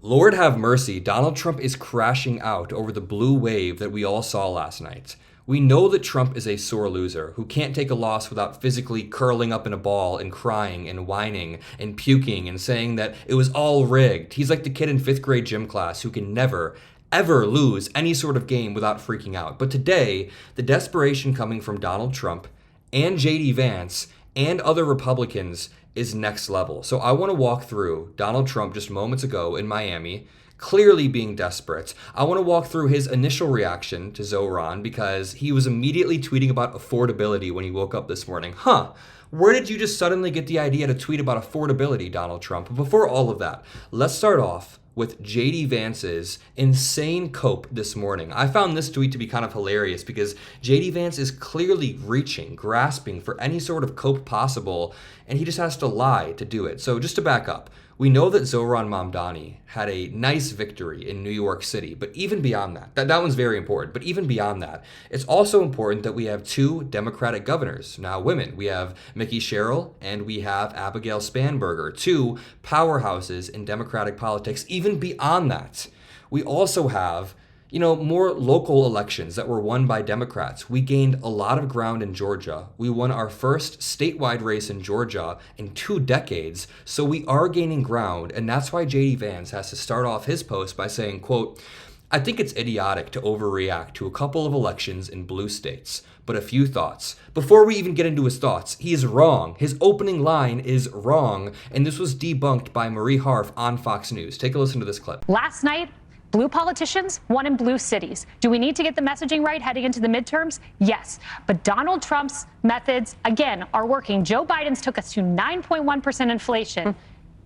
Lord have mercy, Donald Trump is crashing out over the blue wave that we all saw last night. We know that Trump is a sore loser who can't take a loss without physically curling up in a ball and crying and whining and puking and saying that it was all rigged. He's like the kid in 5th grade gym class who can never, ever lose any sort of game without freaking out. But today, the desperation coming from Donald Trump and JD Vance and other Republicans is next level. So I want to walk through Donald Trump just moments ago in Miami, clearly being desperate. I want to walk through his initial reaction to Zohran because he was immediately tweeting about affordability when he woke up this morning. Where did you just suddenly get the idea to tweet about affordability, Donald Trump? But before all of that, let's start off with JD Vance's insane cope this morning. I found this tweet to be kind of hilarious because JD Vance is clearly reaching, grasping for any sort of cope possible, and he just has to lie to do it. So just to back up, we know that Zohran Mamdani had a nice victory in New York City, but even beyond that one's very important, but even beyond that, it's also important that we have 2 Democratic governors, now women. We have Mickey Sherrill and we have Abigail Spanberger, 2 powerhouses in Democratic politics. Even beyond that, we also have more local elections that were won by Democrats. We gained a lot of ground in Georgia. We won our first statewide race in Georgia in 2 decades. So we are gaining ground. And that's why JD Vance has to start off his post by saying, quote, "I think it's idiotic to overreact to a couple of elections in blue states, but a few thoughts." Before we even get into his thoughts, he is wrong. His opening line is wrong. And this was debunked by Marie Harf on Fox News. Take a listen to this clip. Last night, blue politicians won in blue cities. Do we need to get the messaging right heading into the midterms? Yes. But Donald Trump's methods, again, are working. Joe Biden's took us to 9.1% inflation.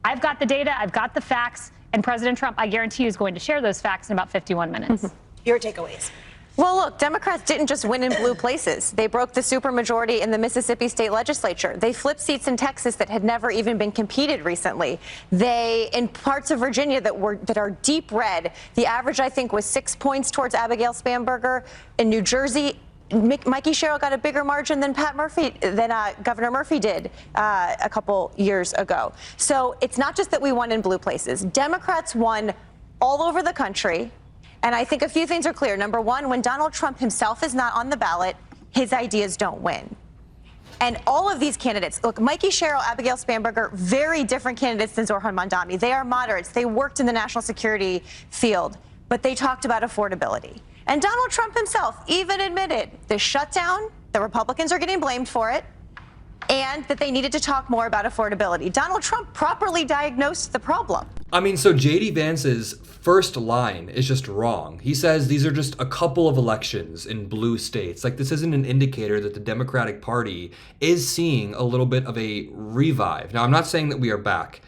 I've got the data, I've got the facts, and President Trump, I guarantee you, is going to share those facts in about 51 minutes. Your takeaways. Well, look, Democrats didn't just win in blue places. They broke the supermajority in the Mississippi state legislature. They flipped seats in Texas that had never even been competed recently. They, in parts of Virginia that are deep red, the average, I think, was 6 points towards Abigail Spanberger. In New Jersey, Mikey Sherrill got a bigger margin than Governor Murphy did a couple years ago. So it's not just that we won in blue places. Democrats won all over the country. And I think a few things are clear. Number one, when Donald Trump himself is not on the ballot, his ideas don't win. And all of these candidates, look, Mikey Sherrill, Abigail Spanberger, very different candidates than Zohran Mamdani. They are moderates. They worked in the national security field, but they talked about affordability. And Donald Trump himself even admitted the shutdown, the Republicans are getting blamed for it, and that they needed to talk more about affordability. Donald Trump properly diagnosed the problem. So JD Vance's first line is just wrong. He says these are just a couple of elections in blue states. Like, this isn't an indicator that the Democratic Party is seeing a little bit of a revive. Now, I'm not saying that we are back.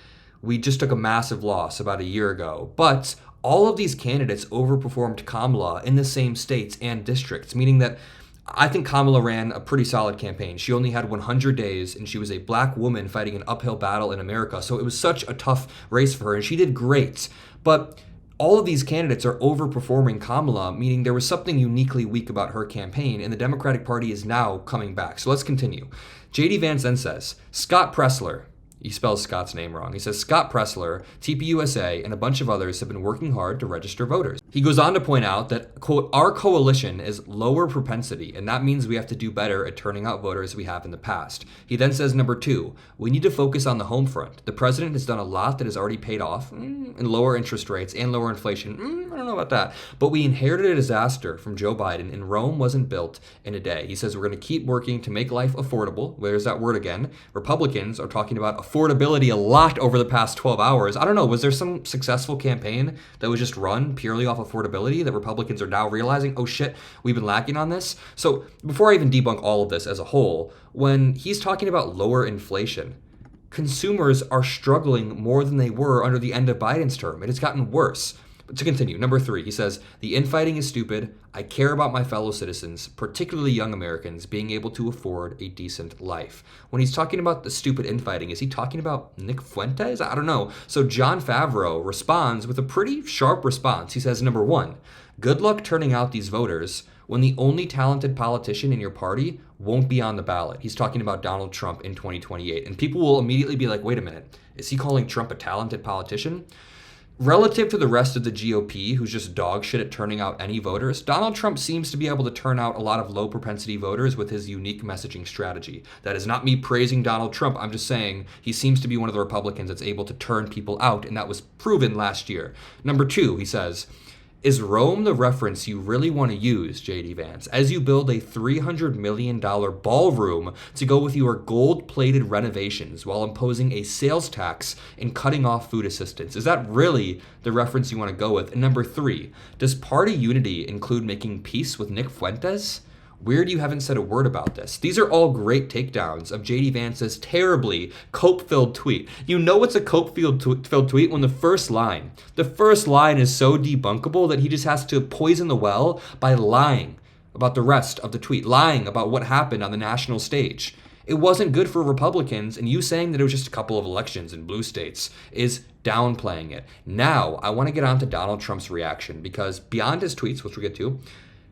We just took a massive loss about a year ago. But all of these candidates overperformed Kamala in the same states and districts, meaning that I think Kamala ran a pretty solid campaign. She only had 100 days, and she was a black woman fighting an uphill battle in America. So it was such a tough race for her, and she did great. But all of these candidates are overperforming Kamala, meaning there was something uniquely weak about her campaign, and the Democratic Party is now coming back. So let's continue. JD Vance then says, Scott Pressler, he spells Scott's name wrong. He says, Scott Pressler, TPUSA, and a bunch of others have been working hard to register voters. He goes on to point out that, quote, "Our coalition is lower propensity, and that means we have to do better at turning out voters we have in the past." He then says, number 2, we need to focus on the home front. The president has done a lot that has already paid off in lower interest rates and lower inflation. I don't know about that. But we inherited a disaster from Joe Biden, and Rome wasn't built in a day. He says we're going to keep working to make life affordable. There's that word again. Republicans are talking about affordability a lot over the past 12 hours. I don't know, was there some successful campaign that was just run purely off affordability that Republicans are now realizing, oh shit, we've been lacking on this? So before I even debunk all of this as a whole, when he's talking about lower inflation, consumers are struggling more than they were under the end of Biden's term. It has gotten worse. But to continue, number 3, he says, the infighting is stupid. I care about my fellow citizens, particularly young Americans, being able to afford a decent life. When he's talking about the stupid infighting, is he talking about Nick Fuentes? I don't know. So Jon Favreau responds with a pretty sharp response. He says, number 1, good luck turning out these voters when the only talented politician in your party won't be on the ballot. He's talking about Donald Trump in 2028. And people will immediately be like, wait a minute, is he calling Trump a talented politician? Relative to the rest of the GOP, who's just dog shit at turning out any voters, Donald Trump seems to be able to turn out a lot of low propensity voters with his unique messaging strategy. That is not me praising Donald Trump. I'm just saying he seems to be one of the Republicans that's able to turn people out, and that was proven last year. Number 2, he says, is Rome the reference you really want to use, J.D. Vance, as you build a $300 million ballroom to go with your gold-plated renovations while imposing a sales tax and cutting off food assistance? Is that really the reference you want to go with? And number 3, does party unity include making peace with Nick Fuentes? Weird you haven't said a word about this. These are all great takedowns of J.D. Vance's terribly cope-filled tweet. You know it's a cope-filled tweet when the first line is so debunkable that he just has to poison the well by lying about the rest of the tweet, lying about what happened on the national stage. It wasn't good for Republicans, and you saying that it was just a couple of elections in blue states is downplaying it. Now, I want to get on to Donald Trump's reaction, because beyond his tweets, which we'll get to,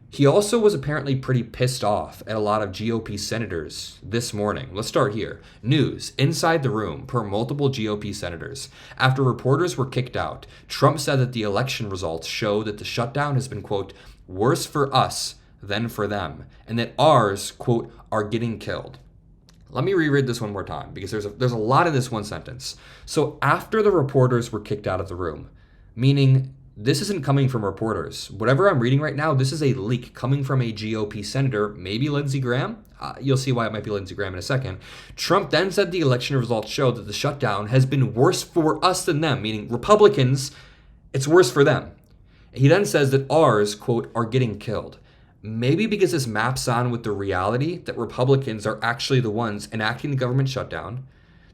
he also was apparently pretty pissed off at a lot of GOP senators this morning. Let's start here. News inside the room per multiple GOP senators. After reporters were kicked out, Trump said that the election results show that the shutdown has been, quote, worse for us than for them, and that ours, quote, are getting killed. Let me reread this one more time, because there's a lot in this one sentence. So after the reporters were kicked out of the room, meaning this isn't coming from reporters. Whatever I'm reading right now, this is a leak coming from a GOP senator, maybe Lindsey Graham. You'll see why it might be Lindsey Graham in a second. Trump then said the election results show that the shutdown has been worse for us than them, meaning Republicans, it's worse for them. He then says that ours, quote, are getting killed. Maybe because this maps on with the reality that Republicans are actually the ones enacting the government shutdown.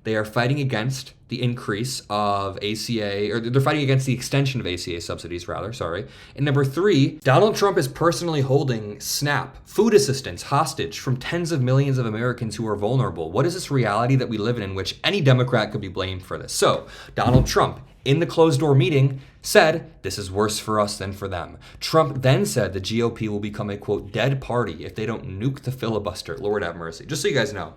They are fighting against the increase of ACA, or they're fighting against the extension of ACA subsidies, rather, sorry. And number 3, Donald Trump is personally holding SNAP, food assistance, hostage from tens of millions of Americans who are vulnerable. What is this reality that we live in which any Democrat could be blamed for this? So, Donald Trump, in the closed-door meeting, said, this is worse for us than for them. Trump then said the GOP will become a, quote, dead party if they don't nuke the filibuster. Lord have mercy. Just so you guys know,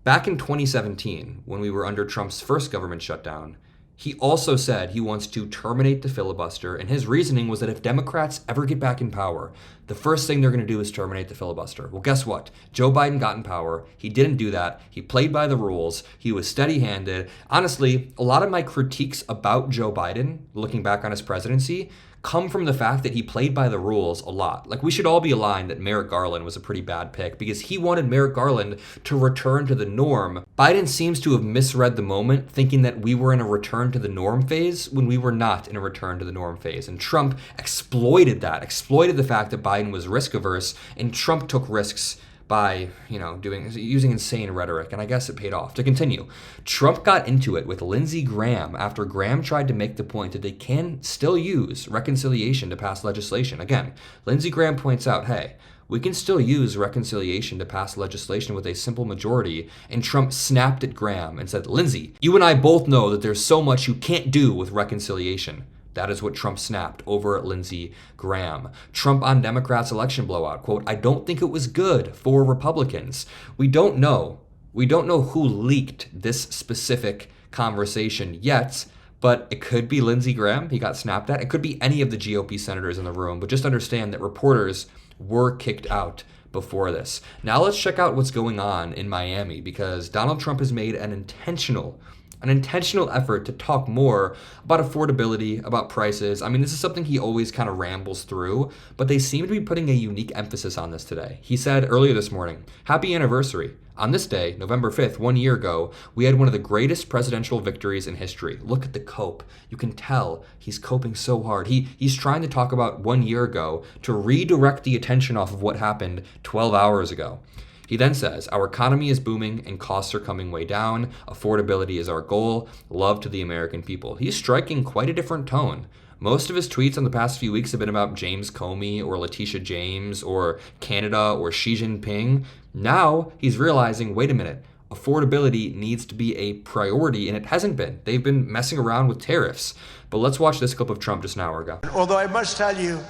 back in 2017, when we were under Trump's first government shutdown, he also said he wants to terminate the filibuster, and his reasoning was that if Democrats ever get back in power, the first thing they're going to do is terminate the filibuster. Well, guess what? Joe Biden got in power. He didn't do that. He played by the rules. He was steady-handed. Honestly, a lot of my critiques about Joe Biden, looking back on his presidency, come from the fact that he played by the rules a lot. Like, we should all be aligned that Merrick Garland was a pretty bad pick because he wanted Merrick Garland to return to the norm. Biden seems to have misread the moment, thinking that we were in a return to the norm phase when we were not in a return to the norm phase. And Trump exploited the fact that Biden was risk averse, and Trump took risks by, using insane rhetoric, and I guess it paid off. To continue, Trump got into it with Lindsey Graham after Graham tried to make the point that they can still use reconciliation to pass legislation. Again, Lindsey Graham points out, hey, we can still use reconciliation to pass legislation with a simple majority, and Trump snapped at Graham and said, Lindsey, you and I both know that there's so much you can't do with reconciliation. That is what Trump snapped over at Lindsey Graham. Trump on Democrats' election blowout. Quote, I don't think it was good for Republicans. We don't know who leaked this specific conversation yet, but it could be Lindsey Graham. He got snapped at. It could be any of the GOP senators in the room. But just understand that reporters were kicked out before this. Now let's check out what's going on in Miami, because Donald Trump has made an intentional effort to talk more about affordability, about prices. I mean, this is something he always kind of rambles through, but they seem to be putting a unique emphasis on this today. He said earlier this morning, happy anniversary. On this day, November 5th, 1 year ago, we had one of the greatest presidential victories in history. Look at the cope. You can tell he's coping so hard. He's trying to talk about 1 year ago to redirect the attention off of what happened 12 hours ago. He then says, our economy is booming and costs are coming way down. Affordability is our goal. Love to the American people. He's striking quite a different tone. Most of his tweets in the past few weeks have been about James Comey or Letitia James or Canada or Xi Jinping. Now he's realizing, wait a minute, affordability needs to be a priority, and it hasn't been. They've been messing around with tariffs. But let's watch this clip of Trump just an hour ago. Although I must tell you,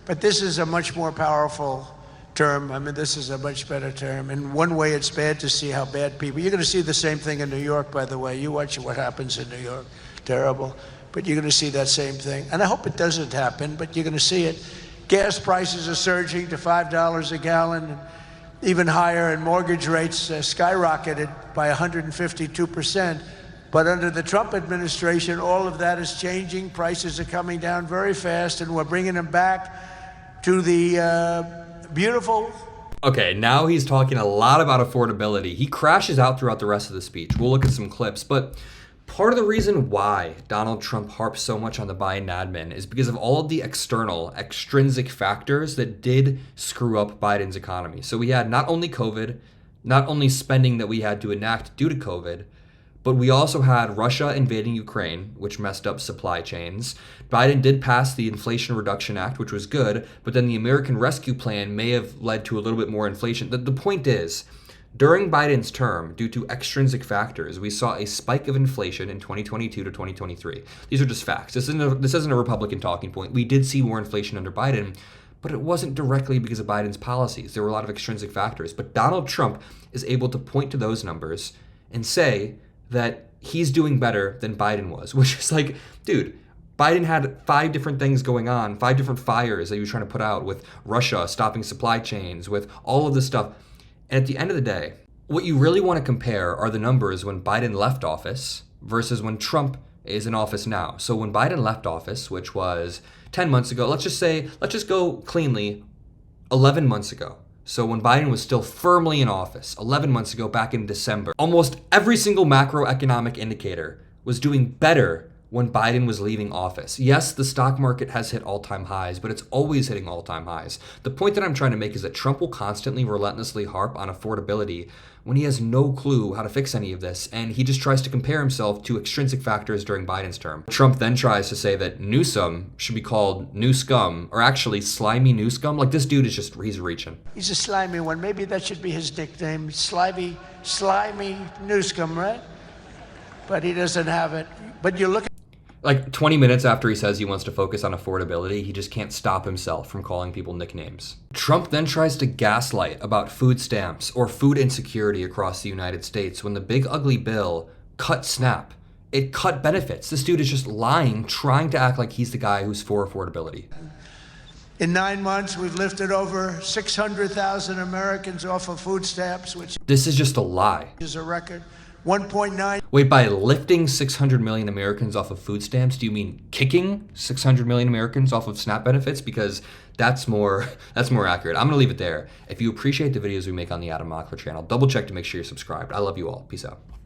but this is a much more powerful term. I mean, this is a much better term. In one way, it's bad to see how bad people... You're going to see the same thing in New York, by the way. You watch what happens in New York. Terrible. but you're going to see that same thing. And I hope it doesn't happen, but you're going to see it. Gas prices are surging to $5 a gallon, and even higher, and mortgage rates skyrocketed by 152%. But under the Trump administration, all of that is changing. Prices are coming down very fast, and we're bringing them back to the beautiful. Okay, now he's talking a lot about affordability. He crashes out throughout the rest of the speech. We'll look at some clips, but part of the reason why Donald Trump harps so much on the Biden admin is because of all of the external, extrinsic factors that did screw up Biden's economy. So we had not only COVID, not only spending that we had to enact due to COVID, but we also had Russia invading Ukraine, which messed up supply chains. Biden did pass the Inflation Reduction Act, which was good, but then the American Rescue Plan may have led to a little bit more inflation. The point is, during Biden's term, due to extrinsic factors, we saw a spike of inflation in 2022 to 2023. These are just facts. This isn't a Republican talking point. We did see more inflation under Biden, but it wasn't directly because of Biden's policies. There were a lot of extrinsic factors. But Donald Trump is able to point to those numbers and say that he's doing better than Biden was, which is like, dude, Biden had 5 different things going on, 5 different fires that he was trying to put out with Russia stopping supply chains, with all of this stuff. And at the end of the day, what you really want to compare are the numbers when Biden left office versus when Trump is in office now. So when Biden left office, which was 10 months ago, let's just go cleanly, 11 months ago. So when Biden was still firmly in office, 11 months ago, back in December, almost every single macroeconomic indicator was doing better when Biden was leaving office. Yes, the stock market has hit all-time highs, but it's always hitting all-time highs. The point that I'm trying to make is that Trump will constantly, relentlessly harp on affordability when he has no clue how to fix any of this, and he just tries to compare himself to extrinsic factors during Biden's term. Trump then tries to say that Newsom should be called New Scum, or actually Slimy New Scum. Like, this dude is just, he's reaching. He's a slimy one. Maybe that should be his nickname, slimy New Scum, right? But he doesn't have it. But you look at like 20 minutes after he says he wants to focus on affordability, he just can't stop himself from calling people nicknames. Trump then tries to gaslight about food stamps or food insecurity across the United States when the big ugly bill cut SNAP. It cut benefits. This dude is just lying, trying to act like he's the guy who's for affordability. in 9 months, we've lifted over 600,000 Americans off of food stamps, which This is just a lie. is a record. 1.9. Wait, by lifting 600 million Americans off of food stamps, do you mean kicking 600 million Americans off of SNAP benefits? Because that's more accurate. I'm gonna leave it there. If you appreciate the videos we make on the Adam Mockler channel, double check to make sure you're subscribed. I love you all. Peace out.